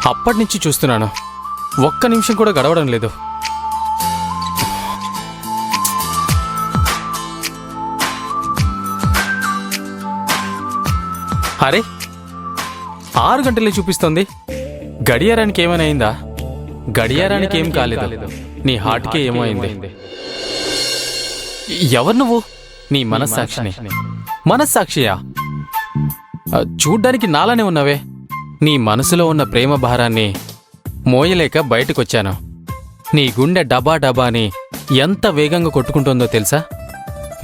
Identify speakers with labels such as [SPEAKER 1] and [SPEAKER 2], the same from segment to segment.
[SPEAKER 1] అప్పటినుంచి చూస్తున్నాను, ఒక్క నిమిషం కూడా గడవడం లేదు. అరే 6 గంటలే చూపిస్తోంది. గడియారానికి ఏమైనా అయిందా? గడియారానికి ఏం కాలేదు, నీ హార్ట్కే ఏమో అయింది. ఎవరు నువ్వు? నీ మనస్సాక్షిని. మనస్సాక్షియా? చూడ్డానికి నాలానే ఉన్నావే. నీ మనసులో ఉన్న ప్రేమ భారాన్ని మోయలేక బయటకొచ్చాను. నీ గుండె డబా డబాని ఎంత వేగంగా కొట్టుకుంటుందో తెలుసా?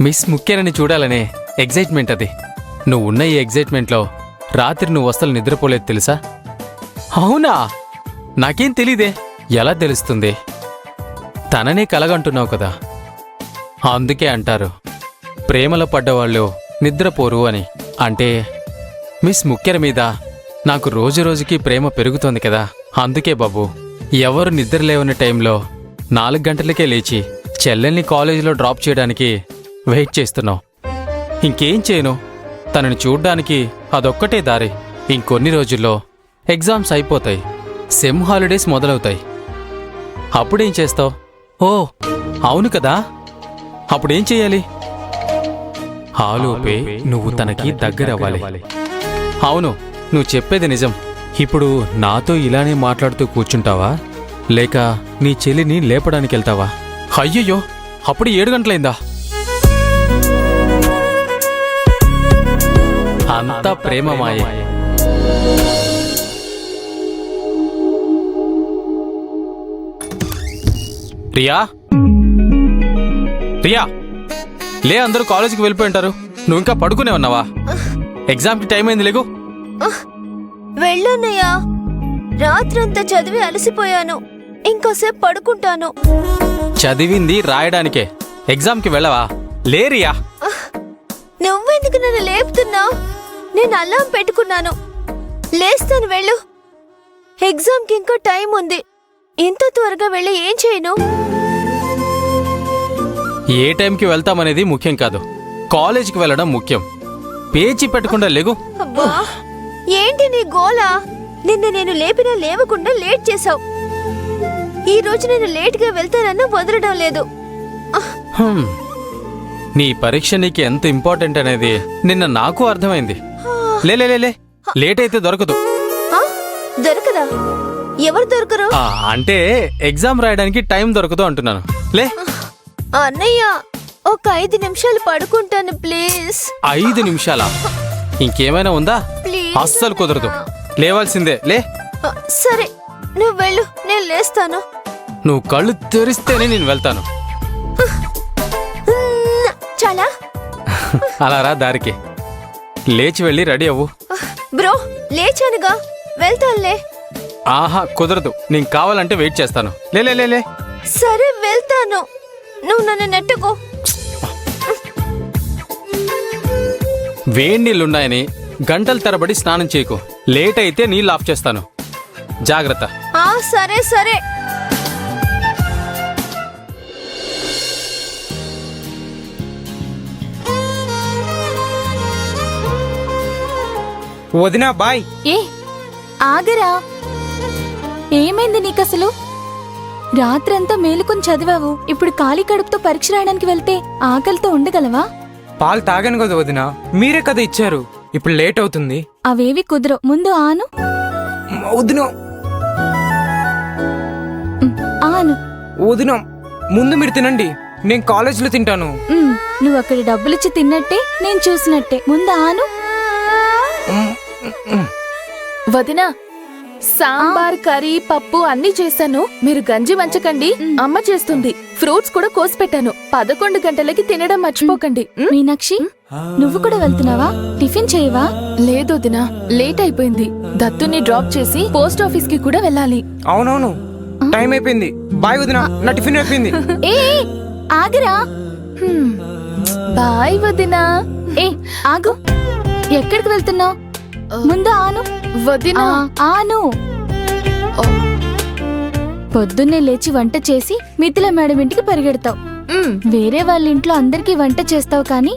[SPEAKER 1] మిస్ ముఖ్యనని చూడాలనే ఎగ్జైట్మెంట్ అది. నువ్వున్న ఈ ఎగ్జైట్మెంట్లో రాత్రి నువ్వు అసలు నిద్రపోలేదు తెలుసా? అవునా? నాకేం తెలీదే. ఎలా తెలుస్తుంది? తననే కలగంటున్నావు కదా. అందుకే అంటారు ప్రేమలో పడ్డవాళ్ళు నిద్రపోరు అని. అంటే మిస్ ముఖ్యర మీద నాకు రోజురోజుకి ప్రేమ పెరుగుతోంది కదా. అందుకే బాబు, ఎవరు నిద్రలేవని టైంలో 4 గంటలకే లేచి చెల్లెల్ని కాలేజీలో డ్రాప్ చేయడానికి వెయిట్ చేస్తున్నావు. ఇంకేం చేయను, తనని చూడ్డానికి అదొక్కటే దారి. ఇంకొన్ని రోజుల్లో ఎగ్జామ్స్ అయిపోతాయి, సెమ్ హాలిడేస్ మొదలవుతాయి. అప్పుడేం చేస్తావు? ఓ అవును కదా, అప్పుడేం చెయ్యాలి? ఆలోపే నువ్వు తనకి దగ్గరవ్వాలి. అవును, నువ్వు చెప్పేది నిజం. ఇప్పుడు నాతో ఇలానే మాట్లాడుతూ కూర్చుంటావా, లేక నీ చెల్లిని లేపడానికి వెళ్తావా? అయ్యయ్యో, అప్పుడు 7 గంటలైందా? అంతా ప్రేమ మాయే. రియా, రియా లే, అందరూ కాలేజీకి వెళ్ళిపోయి ఉంటారు. నువ్వు ఇంకా పడుకునే ఉన్నావా? ఎగ్జామ్కి టైం అయింది, లేకు.
[SPEAKER 2] వెళ్ళన్నయ్యా, రాత్రంతా చదివి అలసిపోయాను. ఇంకోసేపు పడుకుంటాను.
[SPEAKER 1] చదివింది రాయడానికే, ఎగ్జామ్కి వెళ్ళవా? లే రియా.
[SPEAKER 2] నువ్వెందుకు నన్ను లేపుతున్నావు? నేను అలారం పెట్టుకున్నాను, లేస్తాను. వెళ్ళు, ఎగ్జామ్కి ఇంకో టైం ఉంది. ఇంత త్వరగా వెళ్ళి ఏం చేయను?
[SPEAKER 1] ఏ టైంకి వెళ్తామనేది ముఖ్యం కాదు, కాలేజీకి వెళ్ళడం ముఖ్యం. పేచీ పెట్టకుండా లేగు.
[SPEAKER 2] అబ్బా, ఏంటి నీ గోలా? నిన్న నేను లేపినా లేవకుండా లేట్ చేశావు. ఈ రోజు నేను లేట్గా వెళ్తానన్నా వదలడం లేదు.
[SPEAKER 1] నీ పరీక్ష నీకు ఎంత ఇంపార్టెంట్ అనేది నిన్న నాకు అర్థమైంది. లే లే లే, లేట్ అయితే దొరకదు.
[SPEAKER 2] దొరకదా? ఎవరు దొరకరు?
[SPEAKER 1] అంటే ఎగ్జామ్ రాయడానికి టైం దొరకదు అంటున్నాను. లే
[SPEAKER 2] అన్నయ్య, ఒక 5 నిమిషాలు పడుకుంటాను ప్లీజ్.
[SPEAKER 1] 5 నిమిషాలా? ఇంకేమైనా ఉందా? అస్సలు కుదరదు, లేవాల్సిందే. లే.
[SPEAKER 2] సరే, నువ్వు వెళ్ళు, నేను లేస్తాను.
[SPEAKER 1] నువ్వు కళ్ళు తెరిస్తేనే నేను వెళ్తాను.
[SPEAKER 2] చాలా
[SPEAKER 1] అలా రా దారికి. లేచి వెళ్ళి రెడీ అవ్వు.
[SPEAKER 2] బ్రో, లేచానుగా, వెళ్తానులే.
[SPEAKER 1] ఆహా, కుదరదు. నీకు కావాలంటే వెయిట్ చేస్తాను. లే లే లే.
[SPEAKER 2] సరే, వెళ్తాను. నువ్వు నన్ను నెట్టుకో.
[SPEAKER 1] వేడి నీళ్లున్నాయని గంటల తరబడి స్నానం చేయకు. లేట్ అయితే నీళ్ళు ఆఫ్ చేస్తాను. జాగ్రత్త.
[SPEAKER 2] సరే సరే.
[SPEAKER 3] వదినా బాయ్.
[SPEAKER 4] ఏ ఆగరా, ఏమైంది నీకసలు? రాత్రంతా మేలుకొని చదివావు, ఇప్పుడు ఖాళీ కడుపుతో పరీక్ష రాయడానికి వెళ్తే ఆకలితో ఉండగలవా?
[SPEAKER 3] పాలు తాగాను కదా వదినా, మీరే కదా ఇచ్చారు. ఇప్పుడు లేట్ అవుతుంది.
[SPEAKER 4] అవేవి కుదరవు. ముందు ఆను.
[SPEAKER 3] వదినా
[SPEAKER 4] ఆను.
[SPEAKER 3] వదినా, ముందు మీరు తినండి, నేను కాలేజీలో తింటాను.
[SPEAKER 4] నువ్వు అక్కడ డబ్బులిచ్చి తిన్నట్టే, నేను చూసినట్టే. ముందు ఆను.
[SPEAKER 5] వదినా, సాంబార్, కర్రీ, పప్పు అన్ని చేశాను. మీరు గంజి వంచకండి, అమ్మ చేస్తుంది. ఫ్రూట్స్ కూడా కోసి పెట్టాను. 11 గంటలకి తినడం మర్చిపోకండి.
[SPEAKER 4] మీనాక్షి, నువ్వు కూడా వెళ్తున్నావా? టిఫిన్ చేయవా?
[SPEAKER 5] లేదు వదినా, లేట్ అయిపోయింది. దత్తుని డ్రాప్ చేసి పోస్ట్ ఆఫీస్ కి కూడా వెళ్ళాలి.
[SPEAKER 3] అవునవును, టైం అయిపోయింది. బాయ్ వదినా, నా టిఫిన్ అయిపోయింది.
[SPEAKER 4] ఏ ఆగరా.
[SPEAKER 5] బాయ్ వదినా.
[SPEAKER 4] ఏ ఆగు, ఎక్కడికి వెళ్తున్నావు? ముందు ఆను.
[SPEAKER 5] వదినా
[SPEAKER 4] ఆను. పొద్దున్నే లేచి వంట చేసి మిథిల మేడం ఇంటికి పరిగెడతావు. వేరే వాళ్ళ ఇంట్లో అందరికీ వంట చేస్తావు, కానీ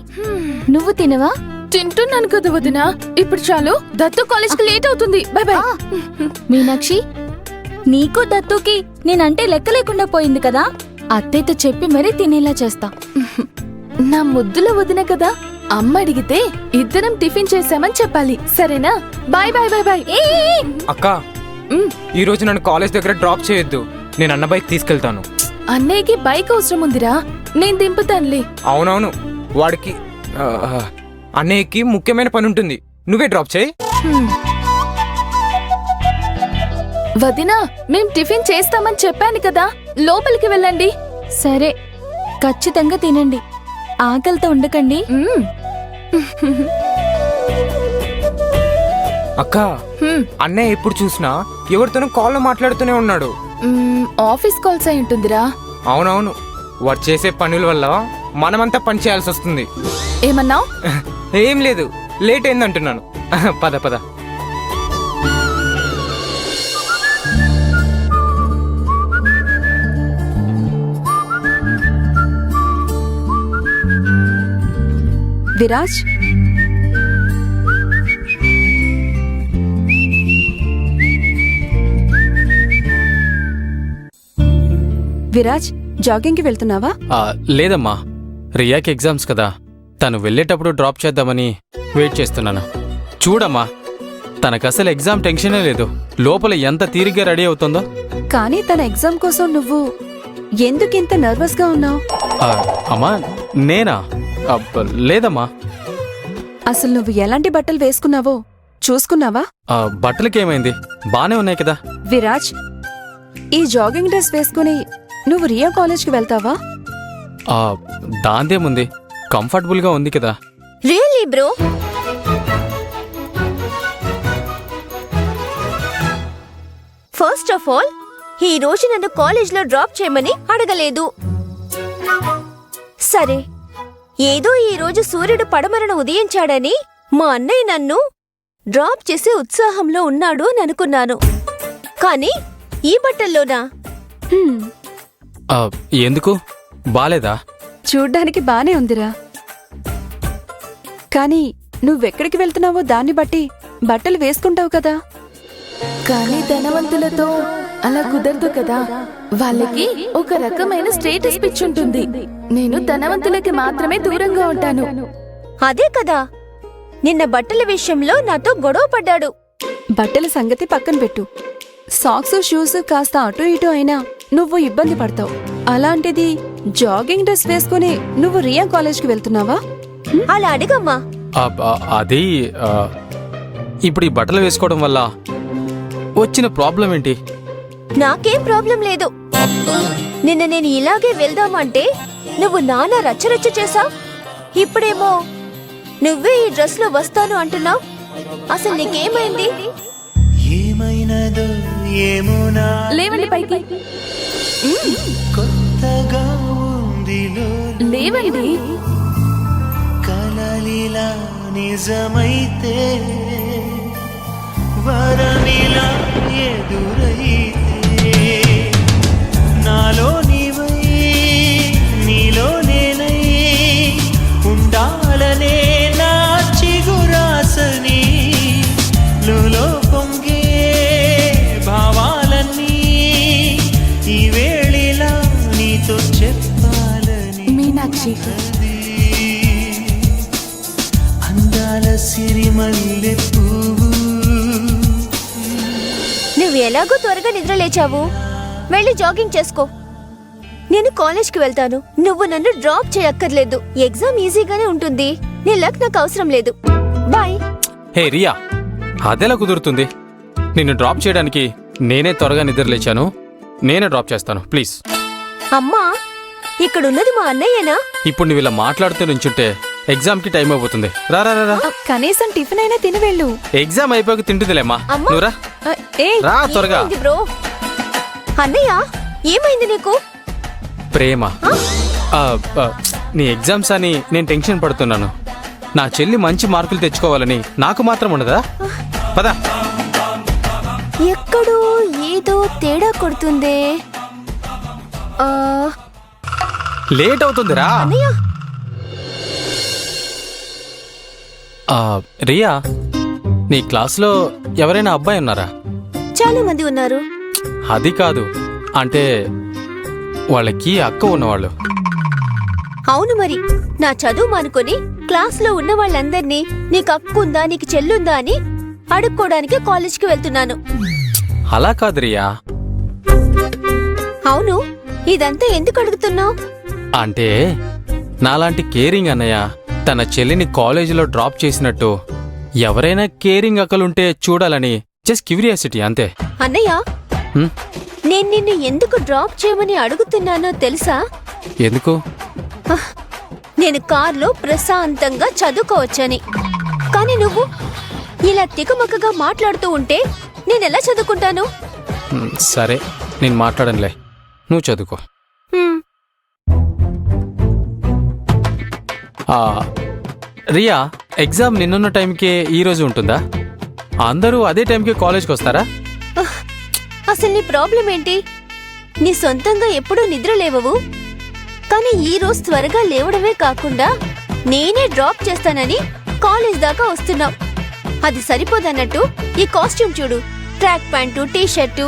[SPEAKER 4] నువ్వు తినవా?
[SPEAKER 5] తింటున్నాను కదా వదినా. ఇప్పుడు చాలు, దత్తు కాలేజ్కి లేట్ అవుతుంది. By by.
[SPEAKER 4] మీనాక్షి, నీకు దత్తుకి నేనంటే లెక్క లేకుండా పోయింది కదా. అత్తయ్యతో చెప్పి మరీ తినేలా చేస్తా.
[SPEAKER 5] నా ముద్దుల వదిన కదా, అమ్మ అడిగితే ఇద్దరం టిఫిన్ చేసామని చెప్పాలి, సరేనా? Bye bye bye bye.
[SPEAKER 3] అక్క, ఈ రోజు నన్ను కాలేజ్ దగ్గర డ్రాప్ చేయొద్దు. నేను అన్న బైక్ తీసుకెళ్తాను.
[SPEAKER 5] అన్నయ్యకి బైక్ అవసరం ఉందిరా, నేను దింపుతానులే.
[SPEAKER 3] అవునవును, వాడికి అన్నయ్యకి ముఖ్యమైన పని ఉంటుంది. నువ్వే డ్రాప్ చేయి.
[SPEAKER 5] వదినా, మేం టిఫిన్ చేస్తామని చెప్పాను కదా, లోపలికి వెళ్ళండి.
[SPEAKER 4] సరే, ఖచ్చితంగా తినండి. ఆకలితో ఉండకండి.
[SPEAKER 3] అక్క, అన్నయ్య ఎప్పుడు చూసినా ఎవరితోనూ కాల్లో మాట్లాడుతూనే ఉన్నాడు.
[SPEAKER 5] ఆఫీస్ కాల్స్ అయి ఉంటుందిరా.
[SPEAKER 3] అవునవును, వాడు చేసే పనుల వల్ల మనమంతా పని చేయాల్సి వస్తుంది.
[SPEAKER 5] ఏమన్నావ్?
[SPEAKER 3] ఏం లేదు, లేట్ అయిందంటున్నాను. పద పద.
[SPEAKER 6] విరాజ్, విరాజ్, జాగింగ్కి వెళ్తున్నావా?
[SPEAKER 1] లేదమ్మా, రియాకి ఎగ్జామ్స్ కదా, తను వెళ్ళేటప్పుడు డ్రాప్ చేద్దామని వెయిట్ చేస్తున్నాను. చూడమ్మా, తనకసలు ఎగ్జామ్ టెన్షనే లేదు. లోపల ఎంత తీరిగ్గా రెడీ అవుతుందో.
[SPEAKER 6] కానీ తన ఎగ్జామ్ కోసం నువ్వు ఎందుకింత నర్వస్ గా ఉన్నావు?
[SPEAKER 1] అమ్మా, నేనా? లేదమ్మా.
[SPEAKER 6] అసలు నువ్వు ఎలాంటి బట్టలు వేసుకున్నావో చూసుకున్నావా?
[SPEAKER 1] బట్టలకేమైంది, బానే ఉన్నాయి కదా.
[SPEAKER 6] విరాజ్, ఈ జాగింగ్ డ్రెస్ వేసుకుని నువ్వు రియా కాలేజ్కి వెళ్తావా?
[SPEAKER 1] దాందేముంది, కంఫర్టబుల్గా ఉంది కదా.
[SPEAKER 2] Really bro? First of all, ఈ రోజు నన్ను కాలేజ్లో డ్రాప్ చేయమని అడగలేదు. సరే, ఏదో ఈ రోజు సూర్యుడు పడమరను ఉదయించాడని మా అన్నయ్య నన్ను డ్రాప్ చేసే ఉత్సాహంలో ఉన్నాడు అని అనుకున్నాను. కానీ ఈ బట్టల్లోనా?
[SPEAKER 1] ఎందుకు, బాలేదా?
[SPEAKER 6] చూడ్డానికి బానే ఉందిరా, కానీ నువ్వెక్కడికి వెళ్తున్నావో దాన్ని బట్టి బట్టలు వేసుకుంటావు కదా.
[SPEAKER 5] కానీ ధనవంతులతో అలా కుదరదు కదా, వాళ్ళకి ఒక రకమైన స్టేటస్ పిచ్ ఉంటుంది. నేను ధనవంతులకి మాత్రమే దూరంగా ఉంటాను.
[SPEAKER 2] అదే కదా, నిన్న బట్టల విషయంలో నాతో గొడవ పడ్డాడు.
[SPEAKER 6] బట్టల సంగతి పక్కన పెట్టు. సాక్స్ షూస్ కాస్త అటు ఇటు అయినా నువ్వు ఇబ్బంది పడతావు. అలాంటిది జాగింగ్ డ్రెస్ వేసుకుని నువ్వు రియా కాలేజ్కి వెళ్తున్నావా?
[SPEAKER 2] అలా అడిగమ్మా.
[SPEAKER 1] అది ఇప్పుడు ఈ బట్టలు వేసుకోవడం వల్ల వచ్చిన ప్రాబ్లం ఏంటి?
[SPEAKER 2] నాకేం ప్రాబ్లం లేదు. నిన్న నేను ఇలాగే వెళ్దామంటే నువ్వు నానా రచ్చరచ్చ చేశావు. ఇప్పుడేమో నువ్వే ఈ డ్రెస్ లో వస్తాను అంటున్నావు. అసలు నీకేమైంది?
[SPEAKER 5] లేవండి పైకి. లేవండి.
[SPEAKER 7] కలలిలా నిజమైతే వరమిలా ఎదురైతే నాలో నీవై నీలో నేనై ఉండాలనే నా చిగురాసని లోలో పొంగే భావాలన్నీ ఈ వేళిలా నీతో చెప్పాలని.
[SPEAKER 5] మీనాక్షి,
[SPEAKER 7] అందాల సిరిమల్లె పువ్వు.
[SPEAKER 2] నువ్వు ఎలాగో త్వరగా నిద్ర లేచావు, వెళ్ళి జాగింగ్ చేసుకో. నేను కాలేజ్కి వెళ్తాను, నువ్వు నన్ను డ్రాప్ చేయక్కర్లేదు. ఎగ్జామ్ ఈజీగానే ఉంటుంది. నీ లక్ నాకు అవసరం లేదు. బాయ్.
[SPEAKER 1] హే రియా, అదెలా కుదురుతుంది? నిన్ను డ్రాప్ చేయడానికి నేనే త్వరగా నిద్ర లేచాను. నేనే డ్రాప్ చేస్తాను, ప్లీజ్.
[SPEAKER 2] అమ్మా, ఇక్కడున్నది మా అన్నయ్యేనా?
[SPEAKER 1] ఇప్పుడు నువ్వు ఇలా మాట్లాడుతూ నుంచుంటే ఎగ్జామ్కి టైం అయిపోతుంది. రా రా రా.
[SPEAKER 6] కనీసం టిఫిన్ అయినా తిని వెళ్ళు.
[SPEAKER 1] ఎగ్జామ్ అయిపోయాక తింటుందిలేమ్మా. నువ్వు రా. రా త్వరగా.
[SPEAKER 2] ఏమైంది బ్రో? అన్నయ్య, ఏమైంది నీకు?
[SPEAKER 1] ప్రేమ. నీ ఎగ్జామ్స్ అని నేను టెన్షన్ పడుతున్నాను. నా చెల్లి మంచి మార్కులు తెచ్చుకోవాలని నాకు మాత్రం ఉండదా? పద.
[SPEAKER 2] ఎక్కడో ఏదో తేడా కొడుతుందే.
[SPEAKER 1] లేట్ అవుతుందిరా.
[SPEAKER 2] అన్నయ్య,
[SPEAKER 1] రియా, నీ క్లాస్లో ఎవరైనా అబ్బాయి ఉన్నారా?
[SPEAKER 2] చాలా మంది ఉన్నారు.
[SPEAKER 1] అది కాదు, అంటే వాళ్ళకి అక్క ఉన్నవాళ్ళు.
[SPEAKER 2] అవును మరి, నా చదువు మానుకొని క్లాస్లో ఉన్న వాళ్ళందర్నీ నీకు అక్కుందా నీకు చెల్లుందా అని అడుక్కోడానికి కాలేజ్కి వెళ్తున్నాను.
[SPEAKER 1] అలా కాదు రియా.
[SPEAKER 2] అవును, ఇదంతా ఎందుకు అడుగుతున్నావు?
[SPEAKER 1] అంటే నాలాంటి కేరింగ్ అన్నయ్య తన చెల్లిని కాలేజీలో డ్రాప్ చేసినట్టు ఎవరైనా కేరింగ్ అక్కలుంటే చూడాలని జస్ట్ క్యూరియాసిటీ అంతే.
[SPEAKER 2] అన్నయ్య,
[SPEAKER 1] హ్మ్?
[SPEAKER 2] నేను నిన్ను ఎందుకు డ్రాప్ చేయమని అడుగుతున్నానో తెలుసా?
[SPEAKER 1] ఎందుకు?
[SPEAKER 2] నేను కార్లో ప్రశాంతంగా చదువుకోవచ్చని. కానీ నువ్వు ఇలా తికమకగా మాట్లాడుతూ ఉంటే నేనెలా చదువుకుంటాను?
[SPEAKER 1] సరే, నేను మాట్లాడనులే, నువ్వు చదువుకో.
[SPEAKER 2] హ్మ్.
[SPEAKER 1] రియా, ఎగ్జామ్ నిన్నున్న టైంకే ఈరోజు ఉంటుందా? అందరూ అదే టైంకి కాలేజ్కి వస్తారా?
[SPEAKER 2] అసలు నీ ప్రాబ్లం ఏంటి? నీ సొంతంగా ఎప్పుడూ నిద్ర లేవవు, కానీ ఈ రోజు త్వరగా లేవడమే కాకుండా నేనే డ్రాప్ చేస్తానని కాలేజ్ దాకా వస్తున్నావు. అది సరిపోదన్నట్టు ఈ కాస్ట్యూమ్ చూడు, ట్రాక్ ప్యాంటు, టీ షర్టు.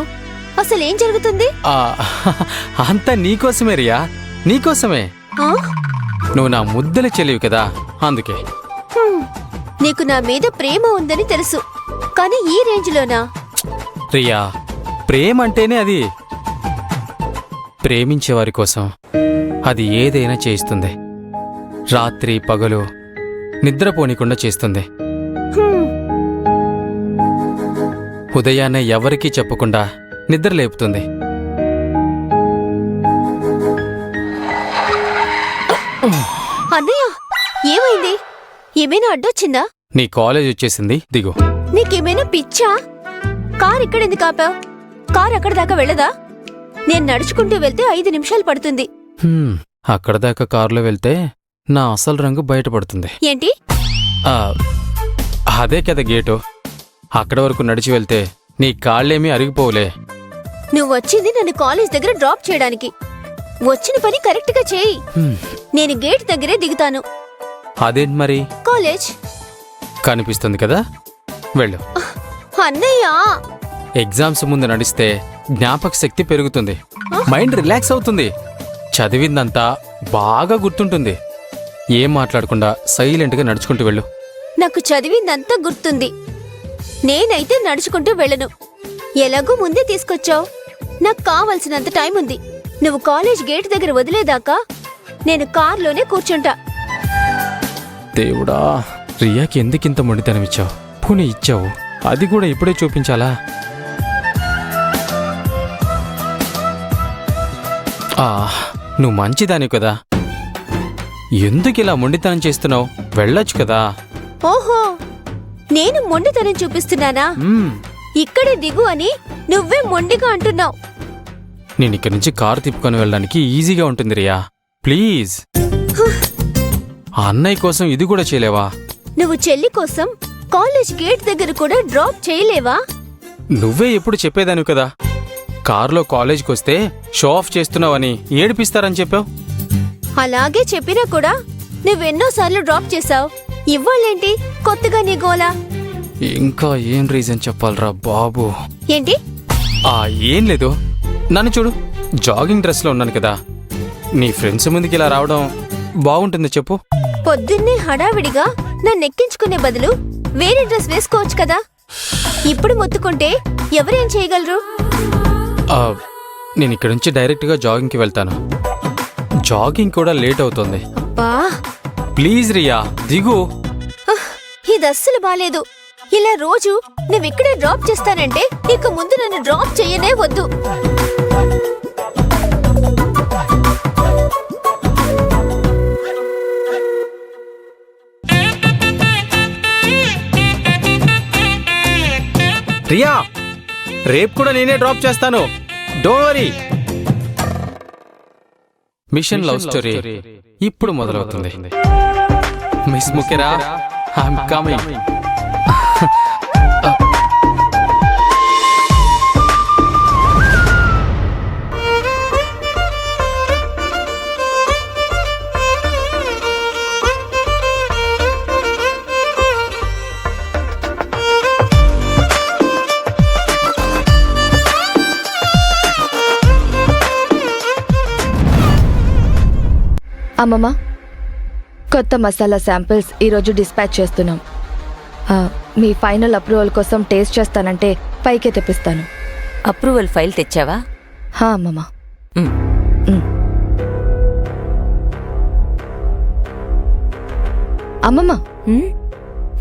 [SPEAKER 2] అసలేం జరుగుతుంది?
[SPEAKER 1] అంతా నీకోసమే రియా, నీకోసమే.
[SPEAKER 2] ఆ?
[SPEAKER 1] నువ్వు నా ముద్దల చెల్లివి కదా, అందుకే.
[SPEAKER 2] నీకు నా మీద ప్రేమ ఉందని తెలుసు, కానీ ఈ రేంజ్లోనా?
[SPEAKER 1] రియా, ప్రేమ అంటేనే అది. ప్రేమించేవారి కోసం అది ఏదైనా చేయిస్తుంది. రాత్రి పగలు నిద్రపోనికుండా చేస్తుంది.
[SPEAKER 2] హ్మ్.
[SPEAKER 1] ఉదయాన్నే ఎవరికీ చెప్పకుండా నిద్ర లేపుతుంది.
[SPEAKER 2] అన్నయ్య, ఏమైంది? ఏమైనా అడ్డొచ్చిందా?
[SPEAKER 1] నీ కాలేజ్ వచ్చేసింది, దిగు.
[SPEAKER 2] నీకేమైనా పిచ్చా? కార్ ఇక్కడెందుకు ఆపావ్? కార్ అక్కడ దాకా వెళ్ళదా? నేను నడుచుకుంటూ వెళ్తే 5 నిమిషాలు పడుతుంది.
[SPEAKER 1] అక్కడ దాకా కారులో వెళ్తే నా అసలు రంగు బయటపడుతుంది.
[SPEAKER 2] ఏంటి?
[SPEAKER 1] ఆ, అదే కదా గేటు. అక్కడ వరకు నడిచి వెళ్తే నీ కాళ్ళేమీ అరిగిపోవులే.
[SPEAKER 2] నువ్వొచ్చింది నన్ను కాలేజ్ దగ్గర డ్రాప్ చేయడానికి. వచ్చిన పని కరెక్ట్గా చేయి. నేను గేట్ దగ్గరే దిగుతాను.
[SPEAKER 1] అదేంటి మరి?
[SPEAKER 2] కాలేజ్
[SPEAKER 1] కనిపిస్తుంది కదా, వెళ్ళు.
[SPEAKER 2] అన్నయ్య,
[SPEAKER 1] ఎగ్జామ్స్ ముందు నడిస్తే జ్ఞాపక శక్తి పెరుగుతుంది, మైండ్ రిలాక్స్ అవుతుంది, చదివిందంతా బాగా గుర్తుంటుంది. ఏం మాట్లాడకుండా సైలెంట్గా నడుచుకుంటూ వెళ్ళు.
[SPEAKER 2] నాకు చదివిందంతా గుర్తుంది. నేనైతే నడుచుకుంటూ వెళ్ళను. ఎలాగూ ముందే తీసుకొచ్చావు. నాకు కావలసినంత టైం ఉంది. నువ్వు కాలేజ్ గేట్ దగ్గర వదిలేదాకా నేను కార్లోనే కూర్చుంటా.
[SPEAKER 1] దేవుడా, రియాకి ఎందుకింత మొండితనం ఇచ్చావు? పోనీ ఇచ్చావు, అది కూడా ఇప్పుడే చూపించాలా? నువ్వు మంచిదాని కదా, ఎందుకు ఇలా మొండితనం చేస్తున్నావు? వెళ్ళొచ్చు కదా.
[SPEAKER 2] ఓహో, నేను మొండితనం చూపిస్తున్నానా? ఇక్కడే దిగు అని నువ్వే మొండిగా అంటున్నావు.
[SPEAKER 1] నేను ఇక్కడి నుంచి కారు తిప్పుకొని వెళ్ళడానికి ఈజీగా ఉంటుంది రియా, ప్లీజ్. ఆ అన్నయ్య కోసం ఇది కూడా చేయలేవా?
[SPEAKER 2] నువ్వు చెల్లి కోసం కాలేజ్ గేట్ దగ్గర కూడా డ్రాప్ చేయలేవా?
[SPEAKER 1] నువ్వే ఎప్పుడు చెప్పేదాను కదా, కారులో కాలేజ్కి వస్తే షో ఆఫ్ చేస్తున్నావని, ఏడిపిస్తారని చెప్పావు.
[SPEAKER 2] అలాగే చెప్పినా కూడా నువ్వెన్నోసార్లు డ్రాప్ చేశావు. ఇవ్వాలేంటి కొత్తగా నీ గోలా?
[SPEAKER 1] ఇంకా ఏం రీజన్ చెప్పాలరా బాబు?
[SPEAKER 2] ఏంటి?
[SPEAKER 1] ఏం లేదు, నన్ను చూడు, జాగింగ్ డ్రెస్లో ఉన్నాను కదా. నీ ఫ్రెండ్స్ ముందుకి ఇలా రావడం బాగుంటుంది చెప్పు?
[SPEAKER 2] పొద్దున్నే హడావిడిగా నన్నెక్కించుకునే బదులు వేరే డ్రెస్ వేసుకోవచ్చు కదా. ఇప్పుడు మొత్తుకుంటే ఎవరేం చేయగలరు?
[SPEAKER 1] నేను ఇక్కడి నుంచి డైరెక్ట్గా జాగింగ్కి వెళ్తాను. జాగింగ్ కూడా లేట్ అవుతుంది.
[SPEAKER 2] బా,
[SPEAKER 1] ప్లీజ్ రియా, దిగు.
[SPEAKER 2] ఇది అస్సలు బాలేదు. ఇలా రోజు నువ్విక్కడే డ్రాప్ చేస్తానంటే ఇక ముందు నన్ను డ్రాప్ చెయ్యనే వద్దు.
[SPEAKER 1] రియా, రేపు కూడా నేనే డ్రాప్ చేస్తాను, don't worry. Mission love story ఇప్పుడు మొదలవుతుంది. Miss Mukera, I'm coming.
[SPEAKER 8] అమ్మమ్మ, కొత్త మసాలా శాంపిల్స్ ఈరోజు డిస్పాచ్ చేస్తున్నాం. మీ ఫైనల్ అప్రూవల్ కోసం టేస్ట్ చేస్తానంటే పైకే తెప్పిస్తాను.
[SPEAKER 9] అప్రూవల్ ఫైల్ తెచ్చావా?
[SPEAKER 8] హా అమ్మమ్మ.
[SPEAKER 9] ఉమ్.
[SPEAKER 8] అమ్మమ్మ,
[SPEAKER 9] ఉమ్?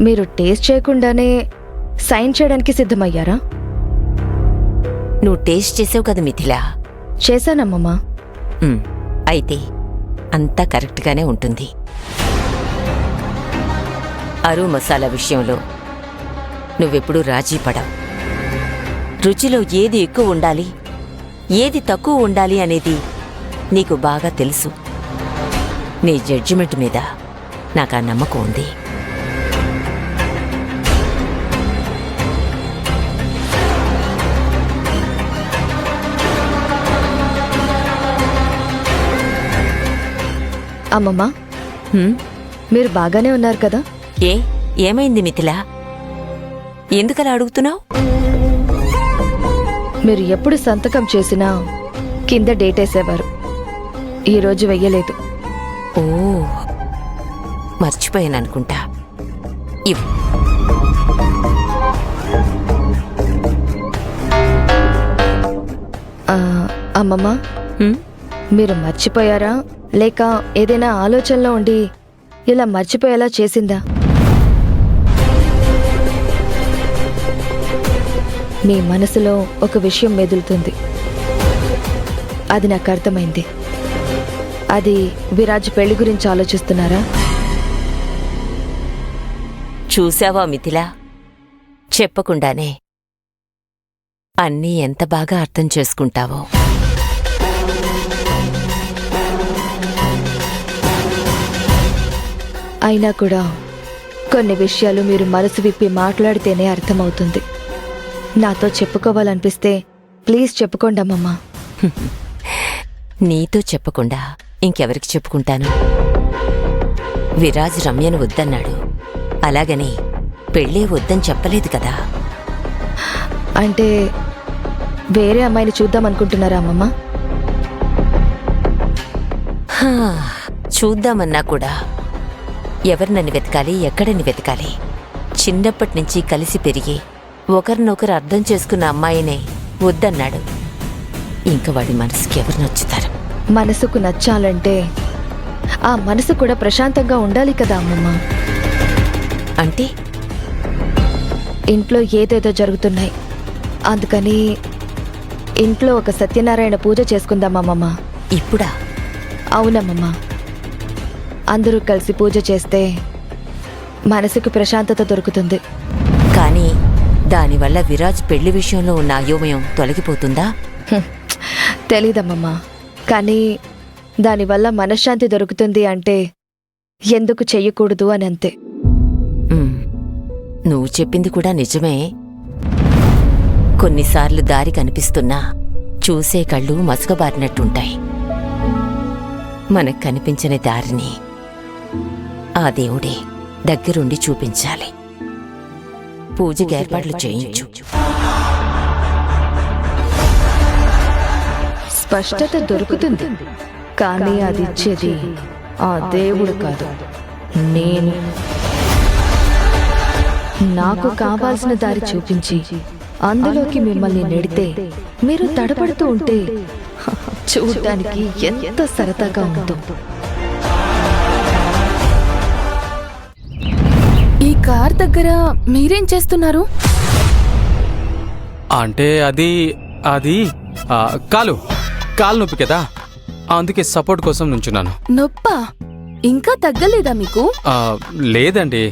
[SPEAKER 8] మీరు టేస్ట్ చేయకుండానే సైన్ చేయడానికి సిద్ధమయ్యారా?
[SPEAKER 9] నువ్వు టేస్ట్ చేసావు కదా మిథిలా.
[SPEAKER 8] చేశానమ్మమ్మ.
[SPEAKER 9] అయితే అంతా కరెక్ట్గానే ఉంటుంది. అరు మసాలా విషయంలో నువ్వెప్పుడూ రాజీ పడవు. రుచిలో ఏది ఎక్కువ ఉండాలి, ఏది తక్కువ ఉండాలి అనేది నీకు బాగా తెలుసు. నీ జడ్జిమెంట్ మీద నాకు ఆ నమ్మకం ఉంది.
[SPEAKER 8] అమ్మమ్మ,
[SPEAKER 9] హ్మ్?
[SPEAKER 8] మీరు బాగానే ఉన్నారు కదా?
[SPEAKER 9] ఏమైంది మిథిలా? ఎందుకలా అడుగుతున్నావు?
[SPEAKER 8] మీరు ఎప్పుడు సంతకం చేసినా కింద డేట్ వేసేవారు. ఈరోజు వెయ్యలేదు.
[SPEAKER 9] ఓ, మర్చిపోయాననుకుంటా. ఇవ్వు.
[SPEAKER 8] అమ్మమ్మ,
[SPEAKER 9] హ్మ్?
[SPEAKER 8] మీరు మర్చిపోయారా లేక ఏదైనా ఆలోచనలో ఉండి ఇలా మర్చిపోయేలా చేసిందా? మీ మనసులో ఒక విషయం మెదులుతుంది. అది నాకు అర్థమైంది. అది విరాజ్ పెళ్లి గురించి ఆలోచిస్తున్నారా?
[SPEAKER 9] చూశావా మిథిలా, చెప్పకుండానే అన్నీ ఎంత బాగా అర్థం చేసుకుంటావో.
[SPEAKER 8] అయినా కూడా కొన్ని విషయాలు మీరు మనసు విప్పి మాట్లాడితేనే అర్థమవుతుంది. నాతో చెప్పుకోవాలనిపిస్తే ప్లీజ్ చెప్పుకోండి అమ్మమ్మా.
[SPEAKER 9] నీతో చెప్పకుండా ఇంకెవరికి చెప్పుకుంటాను? విరాజ్ రమ్యను వద్దన్నాడు, అలాగని పెళ్ళే వద్దని చెప్పలేదు కదా.
[SPEAKER 8] అంటే వేరే అమ్మాయిని చూద్దామనుకుంటున్నారా అమ్మమ్మ?
[SPEAKER 9] హా, చూద్దామన్నా కూడా ఎవరినని వెతకాలి, ఎక్కడని వెతకాలి? చిన్నప్పటి నుంచి కలిసి పెరిగి ఒకరినొకరు అర్థం చేసుకున్న అమ్మాయినే వద్దన్నాడు. ఇంక వాడి మనసుకి ఎవరు నచ్చుతారు?
[SPEAKER 8] మనసుకు నచ్చాలంటే ఆ మనసు కూడా ప్రశాంతంగా ఉండాలి కదా అమ్మమ్మ.
[SPEAKER 9] అంటే
[SPEAKER 8] ఇంట్లో ఏదేదో జరుగుతున్నాయి, అందుకని ఇంట్లో ఒక సత్యనారాయణ పూజ చేసుకుందాం అమ్మమ్మ.
[SPEAKER 9] ఇప్పుడా?
[SPEAKER 8] అవునమ్మమ్మ. అందరూ కలిసి పూజ చేస్తే మనసుకు ప్రశాంతత దొరుకుతుంది.
[SPEAKER 9] కానీ దానివల్ల విరాజ్ పెళ్లి విషయంలో ఉన్న అయోమయం తొలగిపోతుందా?
[SPEAKER 8] తెలీదమ్మమ్మా, కానీ దానివల్ల మనశ్శాంతి దొరుకుతుంది అంటే ఎందుకు చెయ్యకూడదు అని అంతే.
[SPEAKER 9] ఉమ్, నువ్వు చెప్పింది కూడా నిజమే. కొన్నిసార్లు దారి కనిపిస్తున్నా చూసే కళ్ళు మసకబారినట్టుంటాయి. మనకు కనిపించని దారిని ఆ దేవుడే దగ్గరుండి చూపించాలి. పూజకి ఏర్పాట్లు చేయించు.
[SPEAKER 8] స్పష్టత దొరుకుతుంది, కానీ అది ఇచ్చేది ఆ దేవుడు కాదు, నేను. నాకు కావాల్సిన దారి చూపించి అందులోకి మిమ్మల్ని నెడితే మీరు తడపడుతూ ఉంటే చూడ్డానికి ఎంత సరదాగా ఉందో.
[SPEAKER 5] ఈ కార్ దగ్గర మీరేం చేస్తున్నారు?
[SPEAKER 1] అంటే అది అది ఆ, కాలు నొప్పి కదా, అందుకే సపోర్ట్ కోసం నుంచున్నాను.
[SPEAKER 5] నొప్పా? ఇంకా తగ్గలేదా మీకు?
[SPEAKER 1] లేదండి,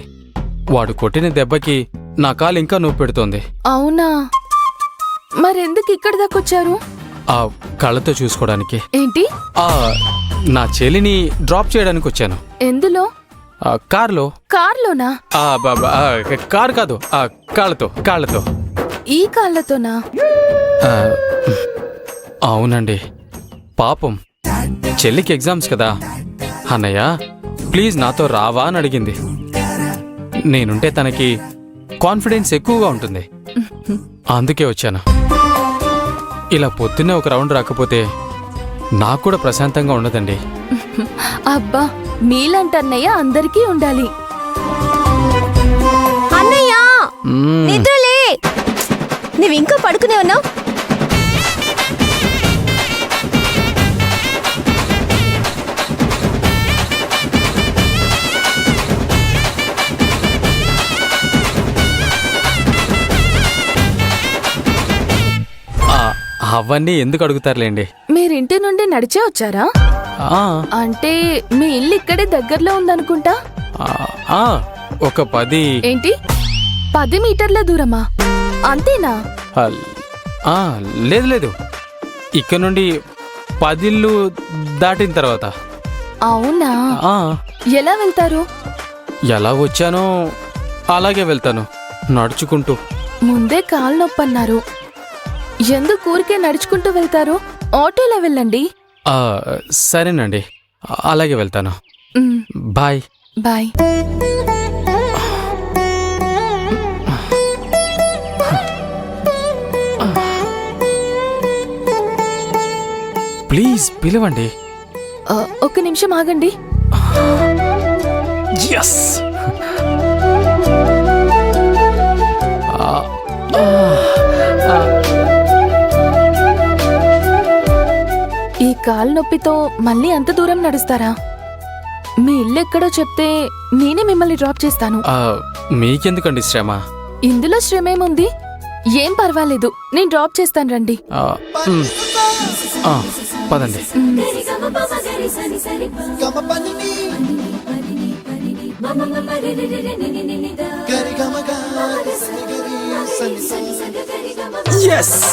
[SPEAKER 1] వాడు కొట్టిన దెబ్బకి నా కాలు ఇంకా నొప్పి పెడుతోంది.
[SPEAKER 5] అవునా? మరెందుకు ఇక్కడ దాకొచ్చారు?
[SPEAKER 1] ఆ కళ్ళతో చూసుకోవడానికి.
[SPEAKER 5] ఏంటి?
[SPEAKER 1] నా చెల్లిని డ్రాప్ చేయడానికి వచ్చాను.
[SPEAKER 5] ఎందులో?
[SPEAKER 1] కార్లో.
[SPEAKER 5] కార్లోనా?
[SPEAKER 1] కారు కాదు, కాళ్ళతో.
[SPEAKER 5] ఈ కాళ్ళతోనా?
[SPEAKER 1] అవునండి, పాపం చెల్లికి ఎగ్జామ్స్ కదా. అన్నయ్య ప్లీజ్ నాతో రావా అని అడిగింది. నేనుంటే తనకి కాన్ఫిడెన్స్ ఎక్కువగా ఉంటుంది, అందుకే వచ్చాను. ఇలా పొద్దున్నే ఒక రౌండ్ రాకపోతే నాకు కూడా ప్రశాంతంగా ఉండదండి.
[SPEAKER 5] అబ్బా మీలాంటి అన్నయ్య అందరికీ ఉండాలి.
[SPEAKER 2] అన్నయ్య
[SPEAKER 1] మ్మ్.
[SPEAKER 2] నిద్రలే. నువ్వు ఇంకా పడుకునే ఉన్నావు.
[SPEAKER 1] ఆ, అవన్నీ ఎందుకు అడుగుతారులేండి.
[SPEAKER 5] మీరింటి నుండి నడిచే వచ్చారా?
[SPEAKER 1] ఆ,
[SPEAKER 5] అంటే మీ ఇల్లు ఇక్కడే దగ్గరలో ఉందనుకుంటా.
[SPEAKER 1] ఆ, ఆ, ఒక 10.
[SPEAKER 5] ఏంటి 10 మీటర్ల దూరమా? అంతేనా?
[SPEAKER 1] ఆ, ఆ, లేదు లేదు, ఇక్కడ నుండి 10 ఇళ్ళు దాటిన తర్వాత.
[SPEAKER 5] అవునా?
[SPEAKER 1] ఆ,
[SPEAKER 5] ఎలా వెళ్తారు?
[SPEAKER 1] ఎలా వచ్చానో అలాగే వెళ్తాను, నడుచుకుంటూ.
[SPEAKER 5] ముందే కాలు నొప్పన్నారు. ఎందుకు ఊరికే నడుచుకుంటూ వెళ్తారు? ఆటోలో వెళ్ళండి.
[SPEAKER 1] ఆ, సరేనండి, అలాగే వెళ్తాను.
[SPEAKER 5] మ్,
[SPEAKER 1] బాయ్.
[SPEAKER 5] బాయ్.
[SPEAKER 1] ప్లీజ్ పిలవండి.
[SPEAKER 5] ఒక్క నిమిషం ఆగండి.
[SPEAKER 1] ఎస్.
[SPEAKER 5] ఈ కాలు నొప్పితో మళ్ళీ అంత దూరం నడుస్తారా? మీ ఇల్లు ఎక్కడో చెప్తే నేనే మిమ్మల్ని డ్రాప్ చేస్తాను.
[SPEAKER 1] మీకెందుకండి శ్రమ?
[SPEAKER 5] ఇందులో శ్రమేముంది? ఏం పర్వాలేదు, నేను డ్రాప్ చేస్తాను రండి.
[SPEAKER 1] ఆ, మ్, ఆ, పదండి. ఎస్.